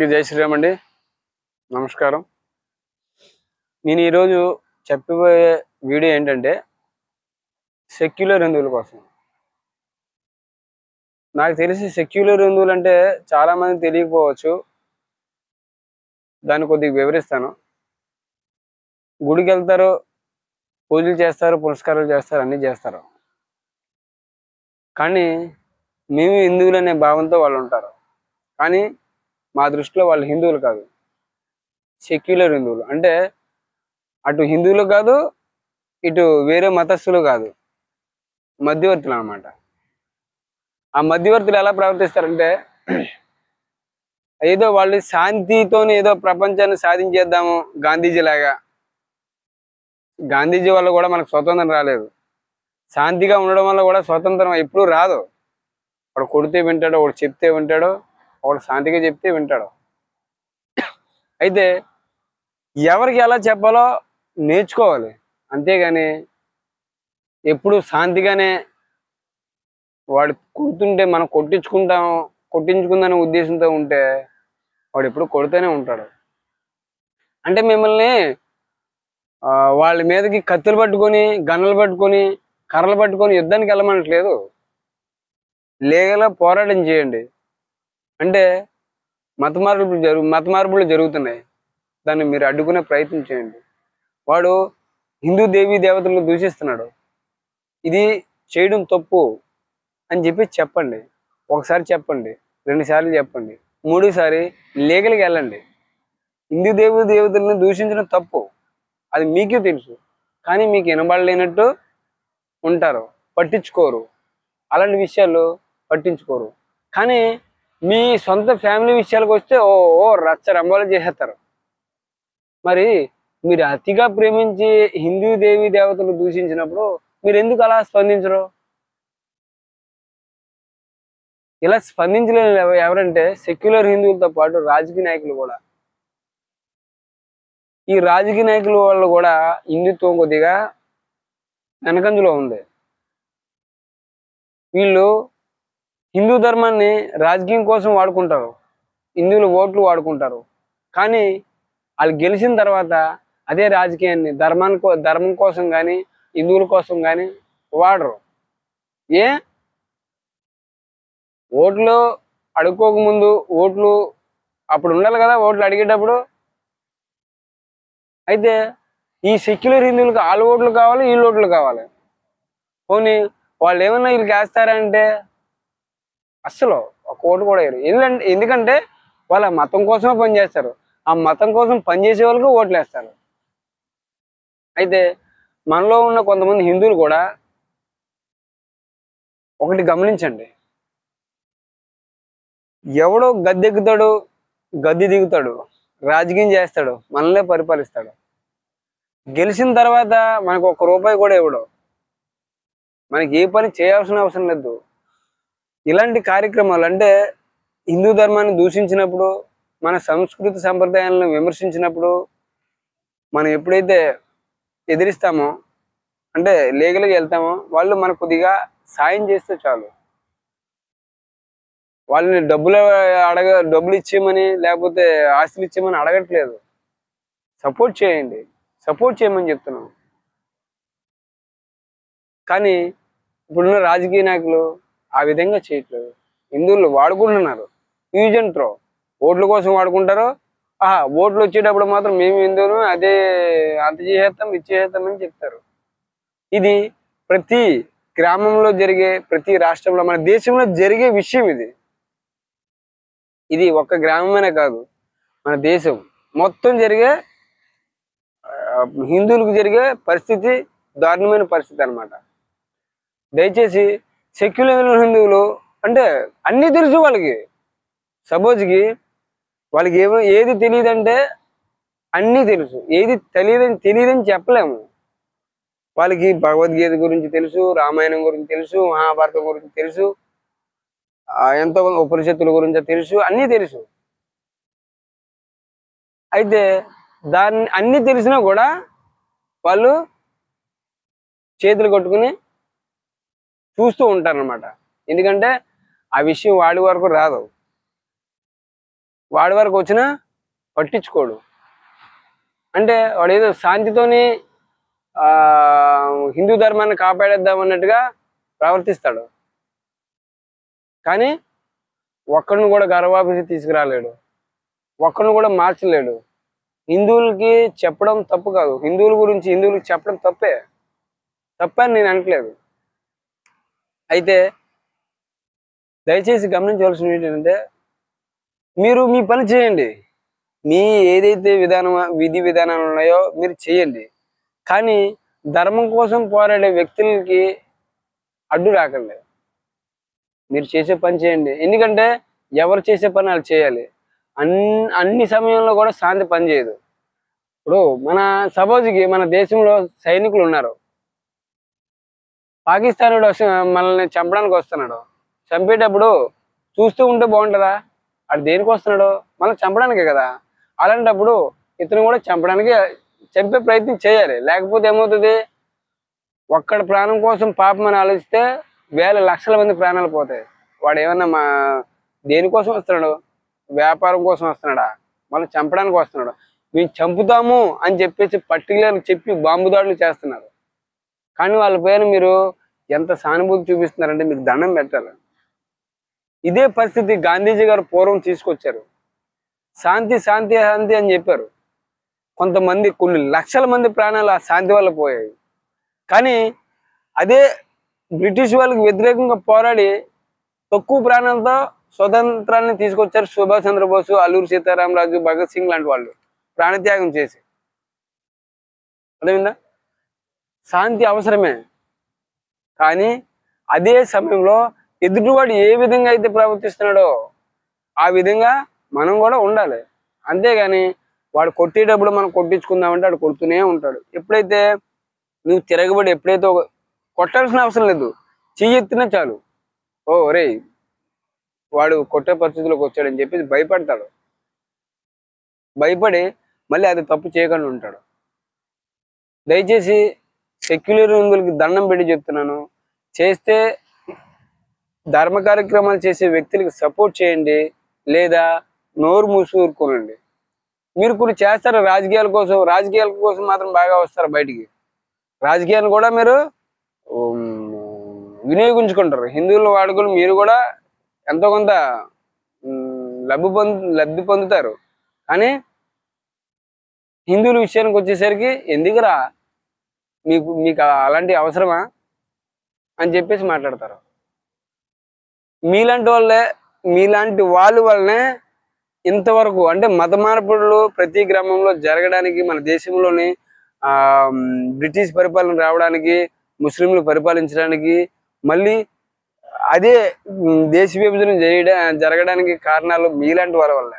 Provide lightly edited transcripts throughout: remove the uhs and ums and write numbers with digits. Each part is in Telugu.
అందరికీ జై శ్రీరామ్ అండి. నమస్కారం. నేను ఈరోజు చెప్పబోయే వీడియో ఏంటంటే సెక్యులర్ హిందువుల కోసం. నాకు తెలిసి సెక్యులర్ హిందువులు అంటే చాలామంది తెలియకపోవచ్చు. దాన్ని కొద్దిగా వివరిస్తాను. గుడికి వెళ్తారు, పూజలు చేస్తారు, పునస్కారాలు చేస్తారు, అన్నీ చేస్తారు. కానీ మేము హిందువులు అనే భావంతో వాళ్ళు ఉంటారు. కానీ మా దృష్టిలో వాళ్ళు హిందువులు కాదు, సెక్యులర్ హిందువులు. అంటే అటు హిందువులు కాదు, ఇటు వేరే మతస్థులు కాదు, మధ్యవర్తులు అన్నమాట. ఆ మధ్యవర్తులు ఎలా ప్రవర్తిస్తారంటే ఏదో వాళ్ళు శాంతితోనే ఏదో ప్రపంచాన్ని సాధించేద్దాము, గాంధీజీ లాగా. గాంధీజీ వల్ల కూడా మనకు స్వతంత్రం రాలేదు. శాంతిగా ఉండడం వల్ల కూడా స్వతంత్రం ఎప్పుడూ రాదు. వాడు కొడితే వింటాడు, ఒకడు చెప్తే వింటాడు, ఒకడు శాంతిగా చెప్తే వింటాడు. అయితే ఎవరికి ఎలా చెప్పాలో నేర్చుకోవాలి, అంతేగాని ఎప్పుడు శాంతిగానే వాడు కొడుతుంటే మనం కొట్టించుకుందనే ఉద్దేశంతో ఉంటే వాడు ఎప్పుడు కొడుతూనే ఉంటాడు. అంటే మిమ్మల్ని వాళ్ళ మీదకి కత్తులు పట్టుకొని, గన్నలు పట్టుకొని, కర్రలు పట్టుకొని యుద్ధానికి వెళ్ళమనట్లేదు. లీగల్గా పోరాటం చేయండి. అంటే మత మార్పులు జరుగుతున్నాయి, దాన్ని మీరు అడ్డుకునే ప్రయత్నం చేయండి. వాడు హిందూ దేవీ దేవతలను దూషిస్తున్నాడు, ఇది చేయడం తప్పు అని చెప్పండి. ఒకసారి చెప్పండి, 2 సార్లు చెప్పండి, 3సారి లీగల్కి వెళ్ళండి. హిందూ దేవతలను దూషించడం తప్పు, అది మీకే తెలుసు. కానీ మీకు వినబడలేనట్టు ఉంటారు, పట్టించుకోరు. అలాంటి విషయాలు పట్టించుకోరు. కానీ మీ సొంత ఫ్యామిలీ విషయాలకు వస్తే ఓ రచ్చ రంబాలు చేసేస్తారు. మరి మీరు అతిగా ప్రేమించి హిందూ దేవీ దేవతలు దూషించినప్పుడు మీరు ఎందుకు అలా స్పందించరు? ఇలా స్పందించలేని ఎవరంటే సెక్యులర్ హిందువులతో పాటు రాజకీయ నాయకులు కూడా. ఈ రాజకీయ నాయకుల వల్ల కూడా హిందుత్వం కొద్దిగా వెనకంజలో ఉంది. వీళ్ళు హిందూ ధర్మాన్ని రాజకీయం కోసం వాడుకుంటారు, హిందువుల ఓట్లు వాడుకుంటారు. కానీ వాళ్ళు గెలిచిన తర్వాత అదే రాజకీయాన్ని ధర్మం కోసం కానీ హిందువుల కోసం కానీ వాడరు. ఏ ఓట్లు అడుక్కోకముందు ఓట్లు అప్పుడు ఉండాలి కదా, ఓట్లు అడిగేటప్పుడు. అయితే ఈ సెక్యులర్ హిందువులకు వాళ్ళ ఓట్లు కావాలి, వీళ్ళ ఓట్లు కావాలి. పోనీ వాళ్ళు ఏమన్నా వీళ్ళకి వేస్తారంటే అస్సలు ఒక ఓటు కూడా వేయరు. ఎందుకంటే వాళ్ళ మతం కోసమే పనిచేస్తారు. ఆ మతం కోసం పనిచేసే వాళ్ళకు ఓట్లు వేస్తారు. అయితే మనలో ఉన్న కొంతమంది హిందువులు కూడా ఒకటి గమనించండి, ఎవడో గద్దెక్కుతాడు, గద్దె దిగుతాడు, రాజకీయం చేస్తాడు, మనల్నే పరిపాలిస్తాడు. గెలిచిన తర్వాత మనకు 1 రూపాయి కూడా ఇవ్వడు, మనకి ఏ పని చేయాల్సిన అవసరం లేదు. ఇలాంటి కార్యక్రమాలు అంటే హిందూ ధర్మాన్ని దూషించినప్పుడు, మన సంస్కృతి సంప్రదాయాలను విమర్శించినప్పుడు మనం ఎప్పుడైతే ఎదిరిస్తామో, అంటే లీగల్గా వెళ్తామో, వాళ్ళు మనకు కొద్దిగా సాయం చేస్తే చాలు. వాళ్ళని డబ్బులు ఇచ్చేయమని లేకపోతే ఆస్తులు ఇచ్చేయమని అడగట్లేదు. సపోర్ట్ చేయమని చెప్తున్నాం. కానీ ఇప్పుడున్న రాజకీయ నాయకులు ఆ విధంగా చేయట్లేదు. హిందువులు వాడుకుంటున్నారు, యూజ్ అండ్ త్రో. ఓట్ల కోసం వాడుకుంటారు. ఓట్లు వచ్చేటప్పుడు మాత్రం మేము హిందువులు, అదే అంత చేసేస్తాం, ఇది చేసేస్తామని చెప్తారు. ఇది ప్రతి గ్రామంలో జరిగే, ప్రతి రాష్ట్రంలో, మన దేశంలో జరిగే విషయం ఇది. ఇది ఒక్క గ్రామమనే కాదు, మన దేశం మొత్తం జరిగే హిందువులకు జరిగే పరిస్థితి దారుణమైన పరిస్థితి అన్నమాట. దయచేసి సెక్యులర్ హిందువులు అంటే అన్నీ తెలుసు వాళ్ళకి. సపోజ్కి వాళ్ళకి ఏది తెలియదంటే అన్నీ తెలుసు, ఏది తెలియదని చెప్పలేము. వాళ్ళకి భగవద్గీత గురించి తెలుసు, రామాయణం గురించి తెలుసు, మహాభారతం గురించి తెలుసు, ఎంతో ఉపనిషత్తుల గురించి తెలుసు, అన్నీ తెలుసు. అయితే అన్నీ తెలిసినా కూడా వాళ్ళు చేతులు కట్టుకుని చూస్తూ ఉంటారన్నమాట. ఎందుకంటే ఆ విషయం వాడి వరకు రాదు. వాడి వరకు వచ్చినా పట్టించుకోడు. అంటే వాడు ఏదో శాంతితోని హిందూ ధర్మాన్ని కాపాడేద్దాం అన్నట్టుగా ప్రవర్తిస్తాడు. కానీ ఒక్కడిని కూడా గర్వాభిసి తీసుకురాలేడు, ఒక్కడిని కూడా మార్చలేడు. హిందువులకి చెప్పడం తప్పు కాదు, హిందువుల గురించి హిందువులకి చెప్పడం తప్పని నేను అనట్లేదు. అయితే దయచేసి గమనించవలసిన ఏంటంటే, మీరు మీ పని చేయండి, మీ ఏదైతే విధి విధానాలు ఉన్నాయో మీరు చేయండి. కానీ ధర్మం కోసం పోరాడే వ్యక్తులకి అడ్డు రాకండి. మీరు చేసే పని చేయండి. ఎందుకంటే ఎవరు చేసే పని వాళ్ళు చేయాలి. అన్ని సమయంలో కూడా శాంతి పనిచేయదు. ఇప్పుడు సపోజ్కి మన దేశంలో సైనికులు ఉన్నారు, పాకిస్తానుడు మనల్ని చంపడానికి వస్తున్నాడు. చంపేటప్పుడు చూస్తూ ఉంటే బాగుంటుందా? వాడు దేనికి వస్తున్నాడు? మనం చంపడానికే కదా. అలాంటప్పుడు ఇతను కూడా చంపే ప్రయత్నం చేయాలి. లేకపోతే ఏమవుతుంది, ఒక్కడి ప్రాణం కోసం పాపం అని ఆలోచిస్తే వేల లక్షల మంది ప్రాణాలు పోతాయి. వాడు ఏమన్నా దేనికోసం వస్తున్నాడు? వ్యాపారం కోసం వస్తున్నాడా? మళ్ళీ చంపడానికి వస్తున్నాడు. మేము చంపుతాము అని చెప్పేసి పర్టికులర్ చెప్పి బాంబు దాడులు చేస్తున్నారు. కానీ వాళ్ళ పైన మీరు ఎంత సానుభూతి చూపిస్తున్నారంటే మీకు దండం పెట్టాలి. ఇదే పరిస్థితి గాంధీజీ గారు పూర్వం తీసుకొచ్చారు. శాంతి శాంతి శాంతి అని చెప్పారు. కొన్ని లక్షల మంది ప్రాణాలు ఆ శాంతి వల్ల పోయాయి. కానీ అదే బ్రిటిష్ వాళ్ళకి వ్యతిరేకంగా పోరాడి తక్కువ ప్రాణాలతో స్వతంత్రాన్ని తీసుకొచ్చారు సుభాష్ చంద్రబోసు, అల్లూరి సీతారామరాజు, భగత్ సింగ్ లాంటి వాళ్ళు ప్రాణత్యాగం చేసి. అర్థమైందా? శాంతి అవసరమే, కానీ అదే సమయంలో ఎదుటివాడు ఏ విధంగా అయితే ప్రవర్తిస్తున్నాడో ఆ విధంగా మనం కూడా ఉండాలి. అంతేగాని వాడు కొట్టేటప్పుడు మనం కొట్టించుకుందామంటే వాడు కొడుతూనే ఉంటాడు. ఎప్పుడైతే నువ్వు తిరగబడి ఎప్పుడైతే కొట్టాల్సిన అవసరం లేదు, చెయ్యి ఎత్తినా చాలు, ఓ రే వాడు కొట్టే పరిస్థితిలోకి వచ్చాడని చెప్పేసి భయపడతాడు. భయపడి మళ్ళీ అది తప్పు చేయకుండా ఉంటాడు. దయచేసి సెక్యులర్ హిందువులకి దండం పెట్టి చెప్తున్నాను, చేస్తే ధర్మ కార్యక్రమాలు చేసే వ్యక్తులకి సపోర్ట్ చేయండి, లేదా నోరు మూసుకూరుకోనండి. మీరు కొన్ని చేస్తారు రాజకీయాల కోసం మాత్రం బాగా వస్తారు బయటికి. రాజకీయాన్ని కూడా మీరు వినియోగించుకుంటారు. హిందువుల వాడుకలు మీరు కూడా ఎంతో కొంత లబ్ధి పొందుతారు. కానీ హిందువుల విషయానికి వచ్చేసరికి ఎందుకురా మీకు అలాంటి అవసరమా అని చెప్పేసి మాట్లాడతారు. మీలాంటి వాళ్ళ వల్లనే ఇంతవరకు అంటే మత మార్పులు ప్రతి గ్రామంలో జరగడానికి, మన దేశంలోని బ్రిటిష్ పరిపాలన రావడానికి, ముస్లింలు పరిపాలించడానికి, మళ్ళీ అదే దేశ విభజన జరగడానికి కారణాలు మీలాంటి వాళ్ళ వల్ల.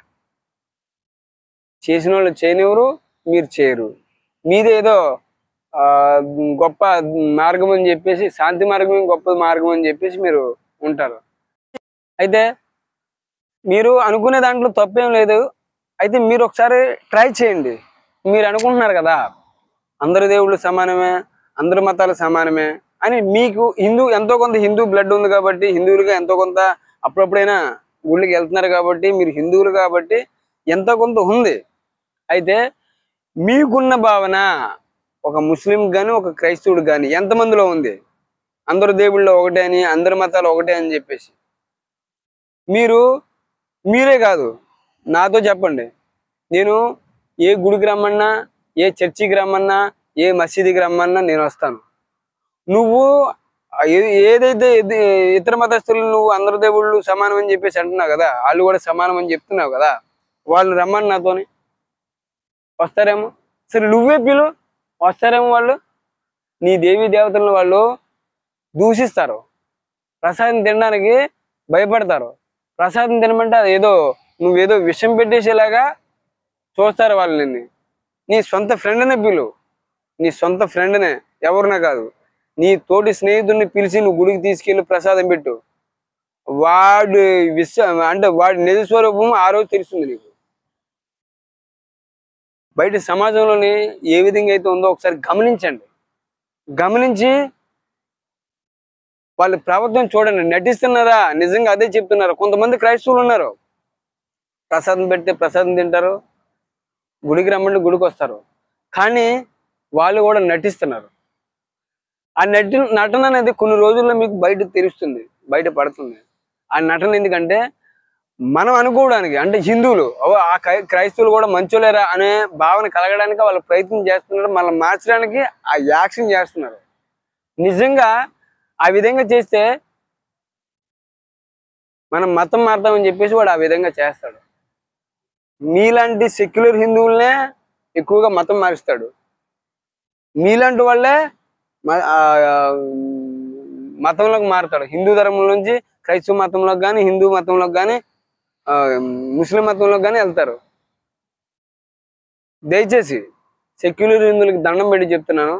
చేసిన వాళ్ళు చేయనివ్వరు, మీరు చేయరు. మీదేదో గొప్ప మార్గం అని చెప్పేసి, శాంతి మార్గం గొప్ప మార్గం అని చెప్పేసి మీరు ఉంటారు. అయితే మీరు అనుకునే దాంట్లో తప్పేం లేదు. అయితే మీరు ఒకసారి ట్రై చేయండి. మీరు అనుకుంటున్నారు కదా అందరు దేవుళ్ళు సమానమే, అందరు మతాలు సమానమే అని. మీకు ఎంతో కొంత హిందూ బ్లడ్ ఉంది కాబట్టి, హిందువులుగా ఎంతో కొంత అప్పుడప్పుడైనా గుళ్ళకి వెళ్తున్నారు కాబట్టి, మీరు హిందువులు కాబట్టి ఎంతో కొంత ఉంది. అయితే మీకున్న భావన ఒక ముస్లిం కానీ ఒక క్రైస్తవుడు కానీ ఎంతమందిలో ఉంది? అందరు దేవుళ్ళు ఒకటే అని, అందరి మతాలు ఒకటే అని చెప్పేసి. మీరే కాదు, నాతో చెప్పండి, నేను ఏ గుడికి రమ్మన్నా, ఏ చర్చికి రమ్మన్నా, ఏ మసీదుకి రమ్మన్నా నేను వస్తాను. నువ్వు ఏదైతే ఇతర మతస్థులు నువ్వు అందరు దేవుళ్ళు సమానం అని చెప్పేసి అంటున్నావు కదా, వాళ్ళు కూడా సమానం అని చెప్తున్నావు కదా, వాళ్ళు రమ్మని నాతోని వస్తారేమో. సరే నువ్వే పిలు, వస్తారేమో. వాళ్ళు నీ దేవీ దేవతలను వాళ్ళు దూషిస్తారు, ప్రసాదం తినడానికి భయపడతారు. ప్రసాదం తినమంటే అది నువ్వేదో విషం పెట్టేసేలాగా చూస్తారు వాళ్ళు నిన్ను. నీ సొంత ఫ్రెండ్నే పిలు, నీ సొంత ఫ్రెండ్నే, ఎవరినా కాదు, నీ తోటి స్నేహితుడిని పిలిచి నువ్వు గుడికి తీసుకెళ్ళి ప్రసాదం పెట్టు. వాడి వాడి నిజ స్వరూపం ఆ రోజు తెలుస్తుంది నీకు. బయట సమాజంలోని ఏ విధంగా అయితే ఉందో ఒకసారి గమనించండి. గమనించి వాళ్ళ ప్రవర్తన చూడండి. నటిస్తున్నారా, నిజంగా అదే చెప్తున్నారా? కొంతమంది క్రైస్తవులు ఉన్నారు, ప్రసాదం పెడితే ప్రసాదం తింటారు, గుడికి రమ్మంటే గుడికి వస్తారు. కానీ వాళ్ళు కూడా నటిస్తున్నారు. ఆ నటన అనేది కొన్ని రోజుల్లో మీకు బయట తెలుస్తుంది, బయట పడుతుంది. ఆ నటన ఎందుకంటే మనం అనుకోవడానికి, అంటే హిందువులు ఆ క్రైస్తవులు కూడా మంచోలేరా అనే భావన కలగడానికి వాళ్ళు ప్రయత్నం చేస్తున్నారు, మనం మార్చడానికి ఆ యాక్షన్ చేస్తున్నారు. నిజంగా ఆ విధంగా చేస్తే మనం మతం మారుతామని చెప్పేసి వాడు ఆ విధంగా చేస్తాడు. మీలాంటి సెక్యులర్ హిందువులనే ఎక్కువగా మతం మారుస్తాడు. మీలాంటి వాళ్ళే మతంలోకి మారుతాడు. హిందూ ధర్మం నుంచి క్రైస్తవ మతంలోకి కానీ, హిందూ మతంలోకి కానీ, ముస్లిం మతంలోకి కానీ వెళ్తారు. దయచేసి సెక్యులర్ హిందువులకి దండం పెట్టి చెప్తున్నాను,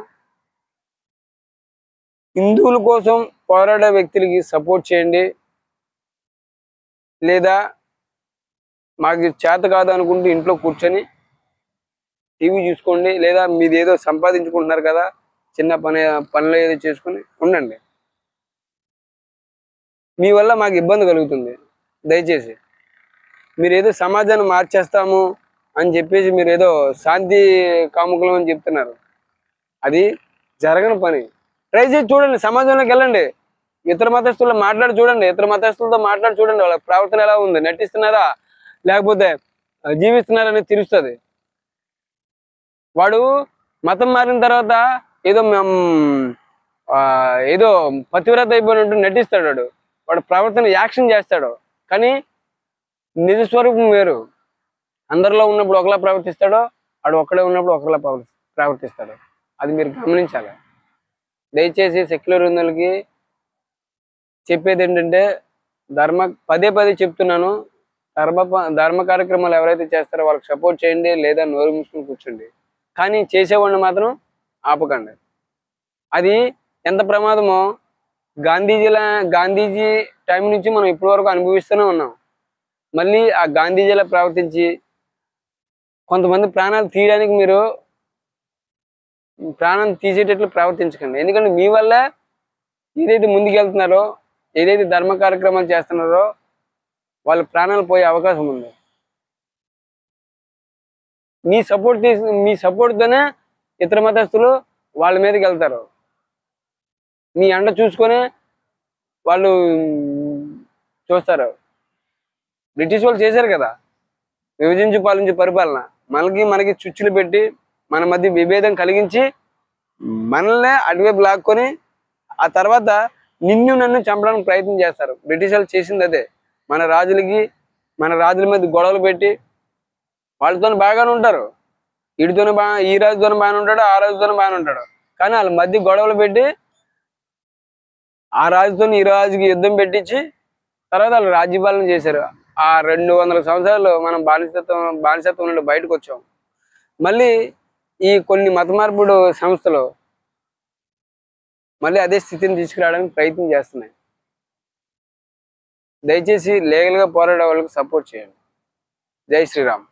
హిందువుల కోసం పోరాడే వ్యక్తులకి సపోర్ట్ చేయండి. లేదా మాకు చేత కాదు అనుకుంటూ ఇంట్లో కూర్చొని టీవీ చూసుకోండి. లేదా మీది ఏదో సంపాదించుకుంటున్నారు కదా, చిన్న పనులు ఏదో చేసుకుని ఉండండి. మీ వల్ల మాకు ఇబ్బంది కలుగుతుంది. దయచేసి మీరు ఏదో సమాజాన్ని మార్చేస్తాము అని చెప్పేసి మీరు ఏదో శాంతి కాముకులం అని చెప్తున్నారు. అది జరగని పని. ట్రై చేసి చూడండి, సమాజంలోకి వెళ్ళండి, ఇతర మతస్థులతో మాట్లాడి చూడండి, వాళ్ళ ప్రవర్తన ఎలా ఉంది, నటిస్తున్నారా లేకపోతే జీవిస్తున్నారని తెలుస్తుంది. వాడు మతం మారిన తర్వాత ఏదో ఏదో పతివ్రత అయిపోయినట్టు నటిస్తాడు. వాడు ప్రవర్తన యాక్షన్ చేస్తాడు, కానీ నిజ స్వరూపం వేరు. అందరిలో ఉన్నప్పుడు ఒకలా ప్రవర్తిస్తాడో, వాడు ఒక్కడే ఉన్నప్పుడు ఒకలా ప్రవర్తిస్తాడు. అది మీరు గమనించాలి. దయచేసి సెక్యులర్ హిందువులకి చెప్పేది ఏంటంటే, పదే చెప్తున్నాను, ధర్మ కార్యక్రమాలు ఎవరైతే చేస్తారో వాళ్ళకి సపోర్ట్ చేయండి, లేదా నోరు మూసుకొని కూర్చోండి. కానీ చేసేవాడిని మాత్రం ఆపకండి. అది ఎంత ప్రమాదమో గాంధీజీ టైం నుంచి మనం ఇప్పటి వరకు అనుభవిస్తూనే ఉన్నాం. మళ్ళీ ఆ గాంధీజీలా ప్రవర్తించి కొంతమంది ప్రాణాలు తీయడానికి మీరు ప్రాణం తీసేటట్లు ప్రవర్తించకండి. ఎందుకంటే మీ వల్ల ఏదైతే ముందుకెళ్తున్నారో, ఏదైతే ధర్మ కార్యక్రమాలు చేస్తున్నారో వాళ్ళ ప్రాణాలు పోయే అవకాశం ఉంది. మీ సపోర్ట్తోనే ఇతర మతస్థులు వాళ్ళ మీదకి వెళ్తారు. మీ అండ చూసుకొని వాళ్ళు చూస్తారు. బ్రిటిష్ వాళ్ళు చేశారు కదా విభజించి పాలించే పరిపాలన. మనకి చుచ్చులు పెట్టి మన మధ్య విభేదం కలిగించి మనల్నే అటువైపు లాక్కొని ఆ తర్వాత నన్ను చంపడానికి ప్రయత్నం చేస్తారు. బ్రిటిష్ వాళ్ళు చేసింది అదే. మన రాజుల మీద గొడవలు పెట్టి వాళ్ళతో బాగానే ఉంటారు. ఈ రాజుతోనే బాగానే ఉంటాడు, ఆ రాజుతోనే బాగానే ఉంటాడు. కానీ వాళ్ళ మధ్య గొడవలు పెట్టి ఆ రాజుతో ఈ రాజుకి యుద్ధం పెట్టించి తర్వాత వాళ్ళు రాజ్యపాలన చేశారు. ఆ 200 సంవత్సరాలు మనం బానిసత్వం నుండి బయటకు వచ్చాం. మళ్ళీ ఈ కొన్ని మత మార్పుడు సంస్థలు మళ్ళీ అదే స్థితిని తీసుకురావడానికి ప్రయత్నం చేస్తున్నాయి. దయచేసి లీగల్గా పోరాడే వాళ్ళకి సపోర్ట్ చేయండి. జై శ్రీరామ్.